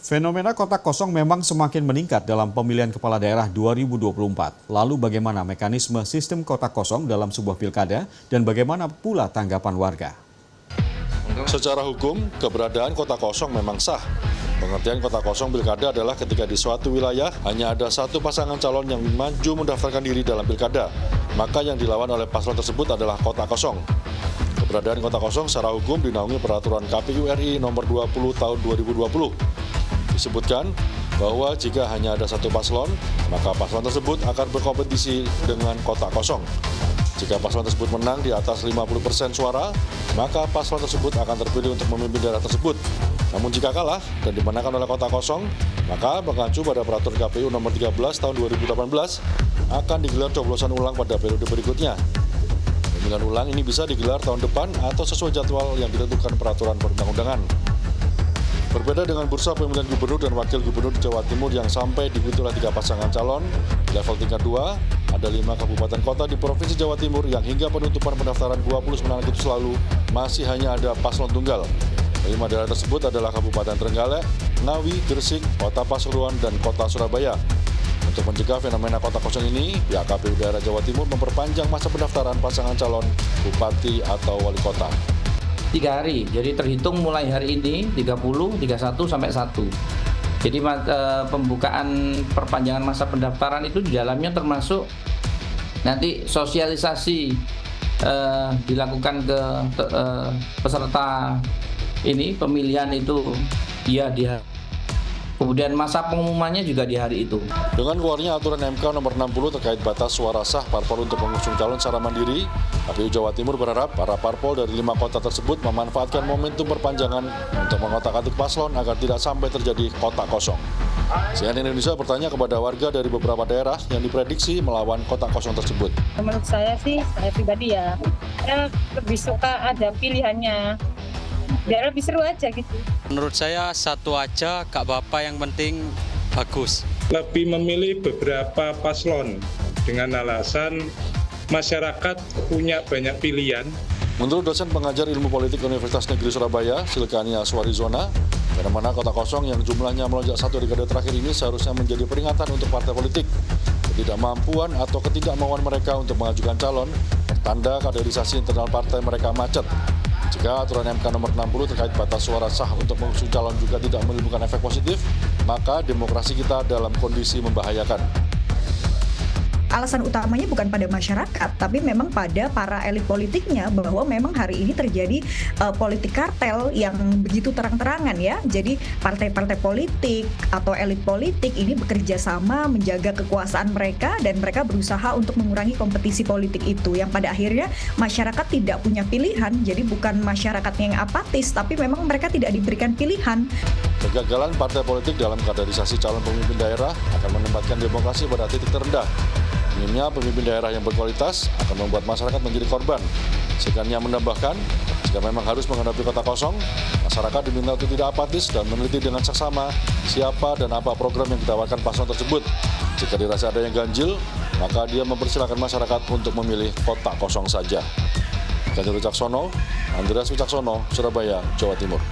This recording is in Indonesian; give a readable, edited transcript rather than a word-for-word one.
Fenomena kotak kosong memang semakin meningkat dalam pemilihan kepala daerah 2024. Lalu bagaimana mekanisme sistem kotak kosong dalam sebuah pilkada dan bagaimana pula tanggapan warga? Secara hukum, keberadaan kotak kosong memang sah. Pengertian kotak kosong pilkada adalah ketika di suatu wilayah hanya ada satu pasangan calon yang maju mendaftarkan diri dalam pilkada, maka yang dilawan oleh paslon tersebut adalah kotak kosong. Keberadaan kotak kosong secara hukum dinaungi peraturan KPU RI nomor 20 tahun 2020. Disebutkan bahwa jika hanya ada satu paslon, maka paslon tersebut akan berkompetisi dengan kotak kosong. Jika paslon tersebut menang di atas 50% suara, maka paslon tersebut akan terpilih untuk memimpin daerah tersebut. Namun jika kalah dan dimenangkan oleh kotak kosong, maka mengacu pada peraturan KPU nomor 13 tahun 2018 akan digelar coblosan ulang pada periode berikutnya. Pemilihan ulang ini bisa digelar tahun depan atau sesuai jadwal yang ditentukan peraturan perundang-undangan. Berbeda dengan bursa pemilihan gubernur dan wakil gubernur di Jawa Timur yang sampai diikuti oleh 3 pasangan calon, di level tingkat 2, ada 5 kabupaten kota di Provinsi Jawa Timur yang hingga penutupan pendaftaran 29 Agustus lalu masih hanya ada paslon tunggal. 5 daerah tersebut adalah Kabupaten Trenggalek, Ngawi, Gresik, Kota Pasuruan, dan Kota Surabaya. Untuk mencegah fenomena kotak kosong ini, pihak KPU daerah Jawa Timur memperpanjang masa pendaftaran pasangan calon bupati atau wali kota. 3 hari, jadi terhitung mulai hari ini 30, 31 sampai 1. Jadi pembukaan perpanjangan masa pendaftaran itu di dalamnya termasuk nanti sosialisasi dilakukan ke peserta ini pemilihan itu ya kemudian masa pengumumannya juga di hari itu. Dengan keluarnya aturan MK nomor 60 terkait batas suara sah parpol untuk mengusung calon secara mandiri, KPU Jawa Timur berharap para parpol dari 5 kota tersebut memanfaatkan momentum perpanjangan untuk mengotak-atik paslon agar tidak sampai terjadi kotak kosong. CNN Indonesia bertanya kepada warga dari beberapa daerah yang diprediksi melawan kotak kosong tersebut. Menurut saya sih, saya pribadi saya lebih suka ada pilihannya. Biar lebih seru aja gitu. Menurut saya satu aja, gak apa-apa, yang penting bagus. Lebih memilih beberapa paslon dengan alasan masyarakat punya banyak pilihan. Menurut dosen pengajar ilmu politik Universitas Negeri Surabaya, Silkania Swarizona, fenomena kotak kosong yang jumlahnya melonjak 1 dekade terakhir ini seharusnya menjadi peringatan untuk partai politik. Ketidakmampuan atau ketidakmauan mereka untuk mengajukan calon, tanda kaderisasi internal partai mereka macet. Jika aturan MK nomor 60 terkait batas suara sah untuk mengusung calon juga tidak menimbulkan efek positif, maka demokrasi kita dalam kondisi membahayakan. Alasan utamanya bukan pada masyarakat, tapi memang pada para elit politiknya, bahwa memang hari ini terjadi politik kartel yang begitu terang-terangan ya. Jadi partai-partai politik atau elit politik ini bekerja sama menjaga kekuasaan mereka dan mereka berusaha untuk mengurangi kompetisi politik itu yang pada akhirnya masyarakat tidak punya pilihan. Jadi bukan masyarakat yang apatis, tapi memang mereka tidak diberikan pilihan. Kegagalan partai politik dalam kaderisasi calon pemimpin daerah akan menempatkan demokrasi pada titik terendah. Minimnya pemimpin daerah yang berkualitas akan membuat masyarakat menjadi korban. Sikanya menambahkan, jika memang harus menghadapi kotak kosong, masyarakat diminta untuk tidak apatis dan meneliti dengan seksama siapa dan apa program yang ditawarkan paslon tersebut. Jika dirasa ada yang ganjil, maka dia mempersilahkan masyarakat untuk memilih kotak kosong saja. Ganjar Wicaksono, Andreas Wicaksono, Surabaya, Jawa Timur.